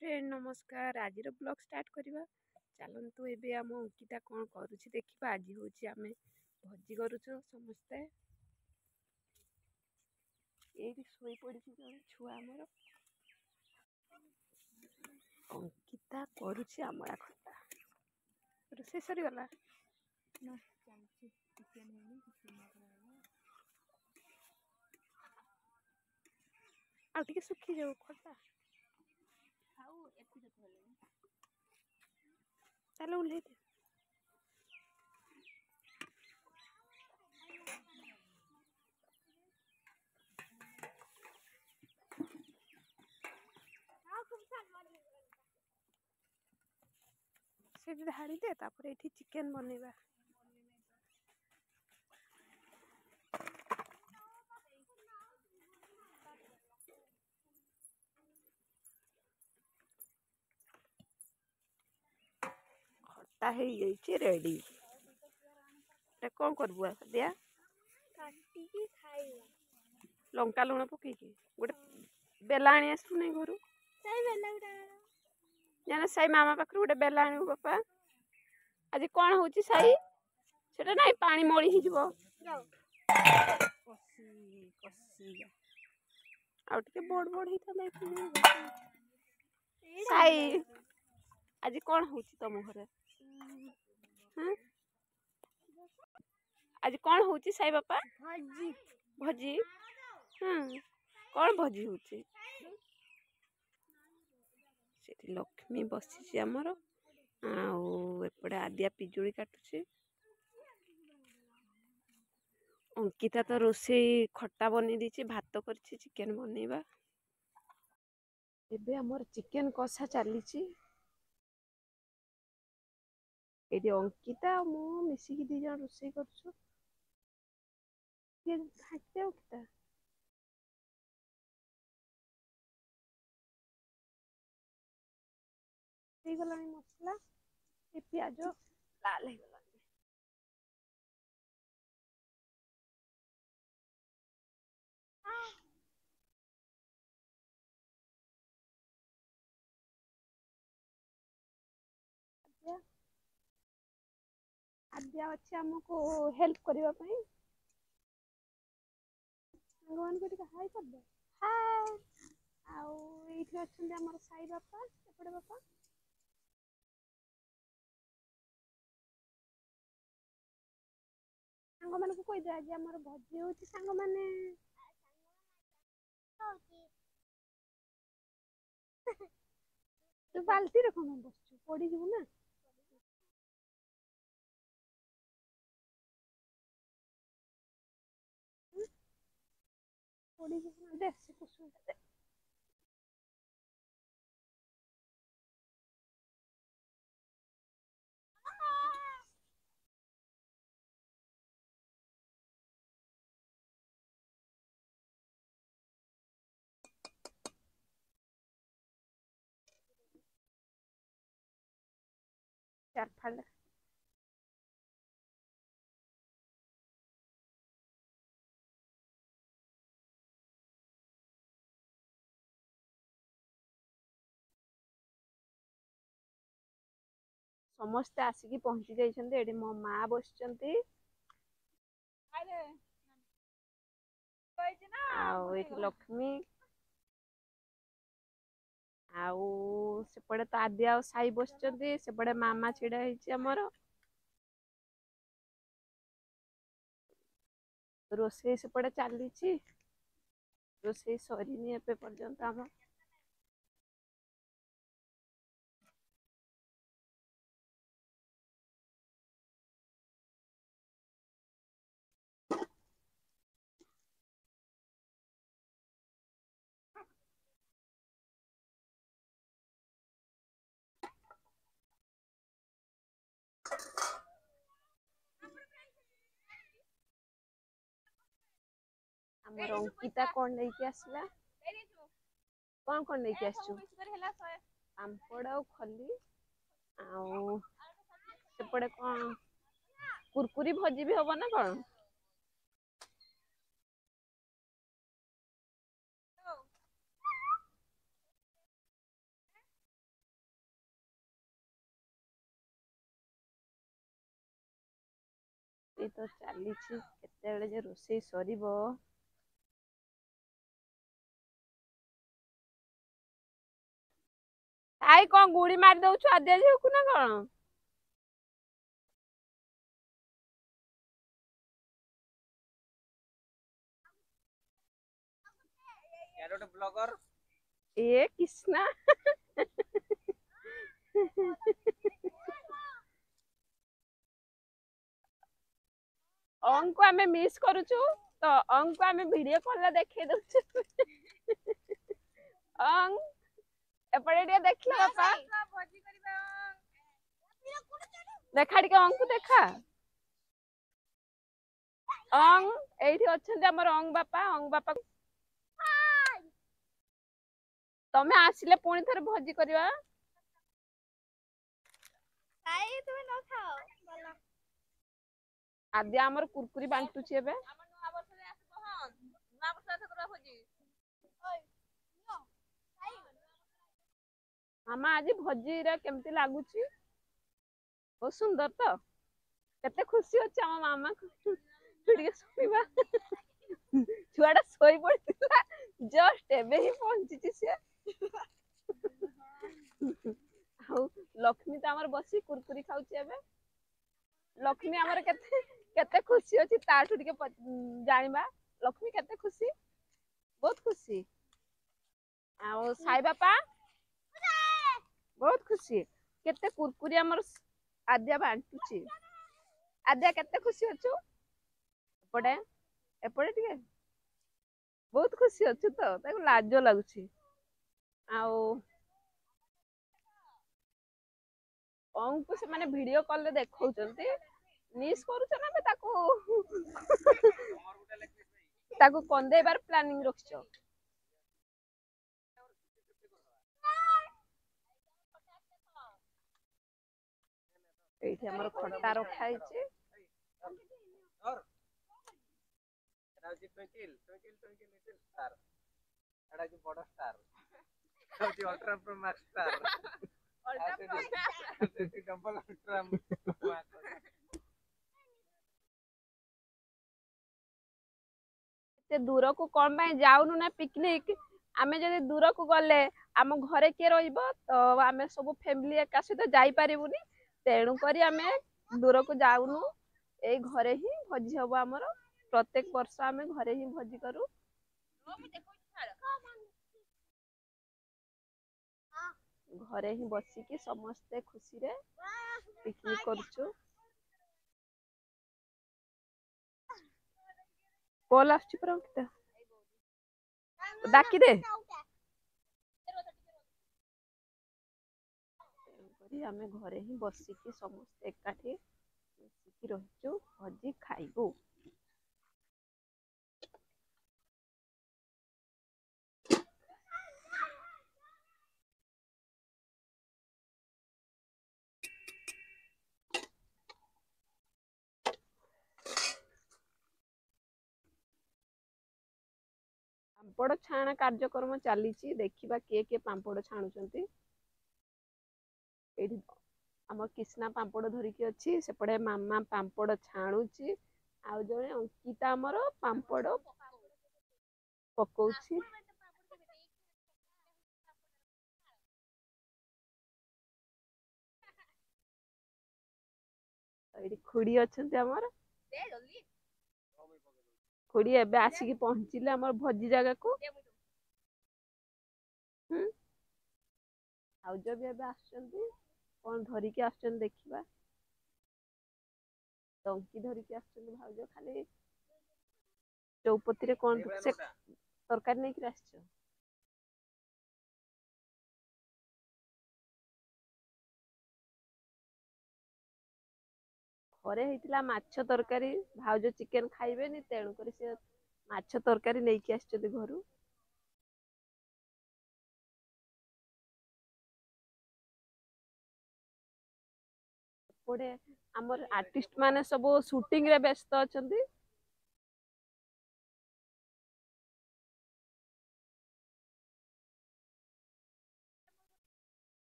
Friend नमस्कार। आज blog start करवा चलतु एबे आम अंकिता कौन करुछि देखिबा। आज होछि आमे भोजी करूछु समस्ते एठी सोई पड़िछि जण छुआ हमर अंकिता करुछि आमळा खट्टा। रोसे सरी गला ना चालछि चिकन हेनी किछि ना कराला आ टिके सुखी जाऊ खट्टा खाऊ एति देखले चलो उल्हे दे। से ढाड़ी दे तापर एठी चिकन बनेबा। खट्टा हे गई रेडी ए कोन करबु आ दिया काटी की खाइला लंका लुण पकई के गोटे बेला आनी आसु नहीं घरु सही बेला जाना साई मामा पाखरु गोटे बेला आनी बापा। आज कौन होची साई सेटा नहीं पानी मळी हि जीवो कसी कसी आ टिके बोड बोड हि था नहीं साई। आज कौन होची तम घरे हां आज कौन होची साई बापा भजी भजी हां कौन भजी होची सेठी लक्ष्मी बसी आमर एपटे आदिया पिजुड़ी काटुची। अंकिता तो रोसे खट्टा बनी दीची भात करछि चिकन बनेबा। एबे हमर चिकन कषा चलीची एडी अंकिता मु मिसी की दी जण रोसे करछु ये भाते अंकिता हे गलानी मसला ए प्याज लाल हे गला आद्या अच्छे हमको हेल्प करबा पई भगवान को टिका हाय कर दे हाय आउ एठी अछन हमर साई बापा एपड़े बापा सांग मन को कोइ दे आज हमर भजी होची सांग माने तू बाल्टी रे कोन बसछु पड़ी जीवु ना पड़ी जीवु ना दे से कुसुम दे चार फाड़ समस्त आसिकी पहुंची जाइछन्ते एडी मो मां बसचन्ती अरे कहि ना आउ एठी लक्ष्मी आउ सेपड़े तो आद्या और साई बसचन्ती सेपड़े मामा छिड़ा हेची हमर रोसे सेपड़े चलीची रोसे सरीनी एपे पर्यंत हम हमर अंकिता कोन नै के आसला कोन नै के आछू पांपड़ और खली आउ सेपड़े कोन कुरकुरी भजी भी होबो ना कोन ରୋଷେଇ ତ ଚାଲିଛି, କେତେବେଳେ ଯେ ରୋଷେଇ ସରିବ। ଆଇ କଣ ଗୁଳି ମାରି ଦଉଛୁ ଆଦ୍ୟା ଝିଅକୁ ନା କଣ? ବ୍ଲଗର ଏ କୃଷ୍ଣା ଅଙ୍କୁ ଆମେ ମିସ୍ କରୁଛୁ ତ ଅଙ୍କୁ ଆମେ ଭିଡିଓ କଲରେ ଦେଖେଇ ଦଉଛୁ। ଅଂ ଏପଟେ ଟିକେ ଦେଖିଲ ବାପା, ଦେଖା ଟିକେ ଅଙ୍କୁ ଦେଖା। ଅଂ ଏଇଠି ଅଛନ୍ତି ଆମର ଅଙ୍ଗ ବାପା, ଅଙ୍ଗ ବାପା ତମେ ଆସିଲେ ପୁଣି ଥରେ ଭୋଜି କରିବା। ଆଦ୍ୟା ଆମର କୁରକୁରି ବାଣ୍ଟୁଛି ଏବେ। ମାମା ଆଜି ଭୋଜିରେ କେମିତି ଲାଗୁଛି? ବହୁତ ସୁନ୍ଦର ତ? କେତେ ଖୁସି ଅଛି ଆମ ମାମା କୁ ଟିକେ ଶୁଣିବା। ଛୁଆଟା ଶୋଇ ପଡିଥିଲା ଜଷ୍ଟ ଏବେ ହିଁ ପହଞ୍ଚିଛି ସିଏ। ଆଉ ଲକ୍ଷ୍ମୀ ତ ଆମର ବସି କୁରକୁରି ଖାଉଛି ଏବେ। ଲକ୍ଷ୍ମୀ ଆମର କେତେ କେତେ ଖୁସି ଅଛି ତାଠୁ ଟିକେ ଜାଣିବା। ଲକ୍ଷ୍ମୀ କେତେ ଖୁସି? ବହୁତ ଖୁସି। ଆଉ ସାଇ ବାପା ବହୁତ ଖୁସି। କେତେ କୁରକୁରି ଆମର ଆଦ୍ୟା ବାଣ୍ଟୁଛି। ଆଦ୍ୟା କେତେ ଖୁସି ଅଛୁ? ଏପଟେ ଏପଟେ ଟିକେ ବହୁତ ଖୁସି ଅଛୁ ତ, ତାକୁ ଲାଜ ଲାଗୁଛି। ଆଉ ଅଙ୍କୁ ସେମାନେ ଭିଡିଓ କଲରେ ଦେଖଉଛନ୍ତି। ମିସ୍ କରୁଛ ନା ତାକୁ କନ୍ଦେଇବାର ପ୍ଲାନିଂ ରଖିଛ? ଏଇଠି ଆମର ଖଟା ରଖା ହେଇଛି। ଏତେ ଦୂରକୁ କଣ ପାଇଁ ଯାଉନୁ ନା ପିକନିକ? ଆମେ ଯଦି ଦୂରକୁ ଗଲେ ଆମ ଘରେ କିଏ ରହିବ? ତ ଆମେ ସବୁ ଫ୍ୟାମିଲି ଏକା ସହିତ ଯାଇପାରିବୁନି। ତେଣୁ କରି ଆମେ ଦୂରକୁ ଯାଉନୁ। ଏଇ ଘରେ ହିଁ ଭୋଜି ହବ ଆମର। ପ୍ରତ୍ୟେକ ବର୍ଷ ଆମେ ଘରେ ହିଁ ଭୋଜି କରୁ। ଘରେ ହିଁ ବସିକି ସମସ୍ତେ ଖୁସିରେ ପିକନିକ କରୁଛୁ। କଲ ଆସୁଛି ପରା ଅଙ୍କିତା, ଡାକିଦେ। ତେଣୁକରି ଆମେ ଘରେ ହିଁ ବସିକି ସମସ୍ତେ ଏକାଠି ମିଶିକି ରହିଛୁ, ଭୋଜି ଖାଇବୁ। ପାମ୍ପଡ଼ ଛାଣା କାର୍ଯ୍ୟକ୍ରମ ଚାଲିଛି। ଦେଖିବା କିଏ କିଏ ପାମ୍ପଡ଼ ଛାଣୁଛନ୍ତି। ଏଇଠି ଆମ କୃଷ୍ଣା ପାମ୍ପଡ଼ ଧରିକି ଅଛି। ସେପଟେ ମାମା ପାମ୍ପଡ଼ ଛାଣୁଛି। ଆଉ ଜଣେ ଅଙ୍କିତା ଆମର ପାମ୍ପଡ଼ ପକଉଛି। ଏଇଠି ଖୁଡି ଅଛନ୍ତି ଆମର। ଖୁଡି ଏବେ ଆସିକି ପହଞ୍ଚିଲେ ଆମର ଭୋଜି ଜାଗାକୁ। ଭାଉଜ ବି ଏବେ ଆସୁଛନ୍ତି। କଣ ଧରିକି ଆସୁଛନ୍ତି ଦେଖିବା। ଡଙ୍କି ଧରିକି ଆସୁଛନ୍ତି ଭାଉଜ। ଖାଲି ଚୌପତିରେ କଣ ସେ ତରକାରୀ ନେଇକି ଆସିଛ? ଘରେ ହେଇଥିଲା ମାଛ ତରକାରୀ। ଭାଉଜ ଚିକେନ ଖାଇବେନି, ତେଣୁକରି ସେ ମାଛ ତରକାରୀ ନେଇକି ଆସିଛନ୍ତି ଘରୁ। ଏପଟେ ଆମର ଆର୍ଟିଷ୍ଟ ମାନେ ସବୁ ସୁଟିଂ ରେ ବ୍ୟସ୍ତ ଅଛନ୍ତି।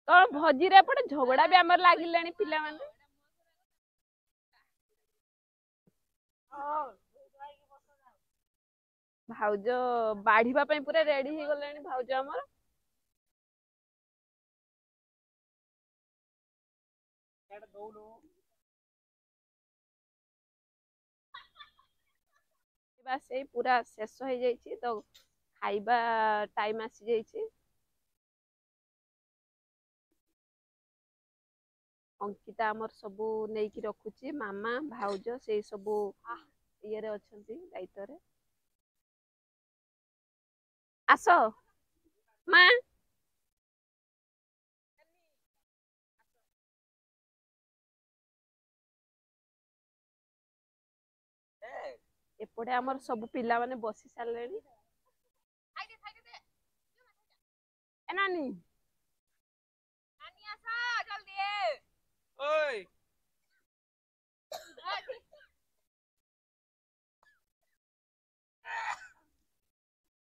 ତ ଭୋଜିରେ ଏପଟେ ଝଗଡା ବି ଆମର ଲାଗିଲେଣି ପିଲାମାନେ। ଭାଉଜ ବାଢିବା ପାଇଁ ପୁରା ରେଡି ହେଇଗଲେଣି ଭାଉଜ ଆମର। ବାସ୍ ଏଇ ପୁରା ଶେଷ ହେଇଯାଇଛି ତ ଖାଇବା ଟାଇମ ଆସିଯାଇଛି। ଅଙ୍କିତା ଆମର ସବୁ ନେଇକି ରଖୁଛି ମାମା ଭାଉଜ ସେଇ ସବୁ ଇଏରେ ଅଛନ୍ତି ଦାୟିତ୍ୱରେ। ଆସ ମା ଏପଟେ ଆମର ସବୁ ପିଲାମାନେ ବସି ସାରିଲେଣି। ଏ ନାନୀ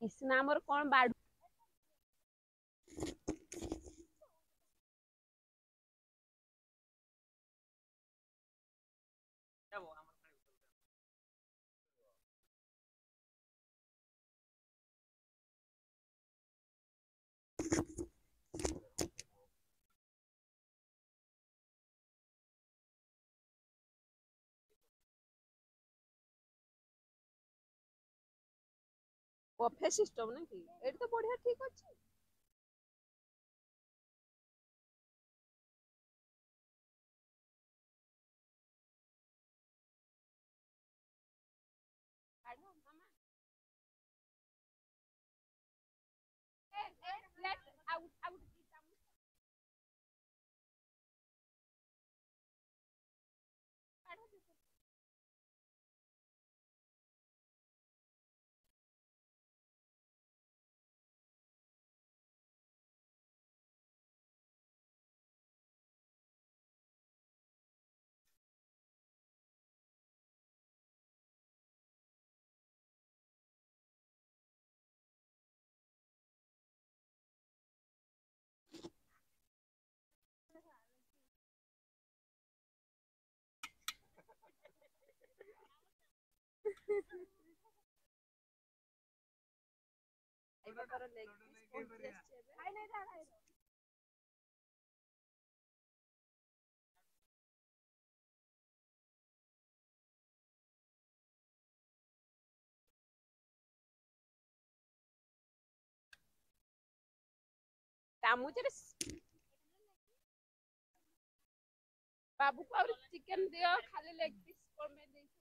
କିଷ୍ଣା ଆମର କଣ ବାଡୁ ବଫେ ସିଷ୍ଟମ ନାଇଁ କି ଏଇଠି ତ ବଢିଆ ଠିକ ଅଛି। ଏବେ ତାର ଲେଗ ପିସ୍ ପହଞ୍ଚି ଆସିଛି ଏବେ। ଚାମୁଚରେ ବାବୁକୁ ଆହୁରି ଚିକେନ ଦିଅ ଖାଲି ଲେଗ ପିସ୍ କଣ ପାଇଁ ଦେଇଛ?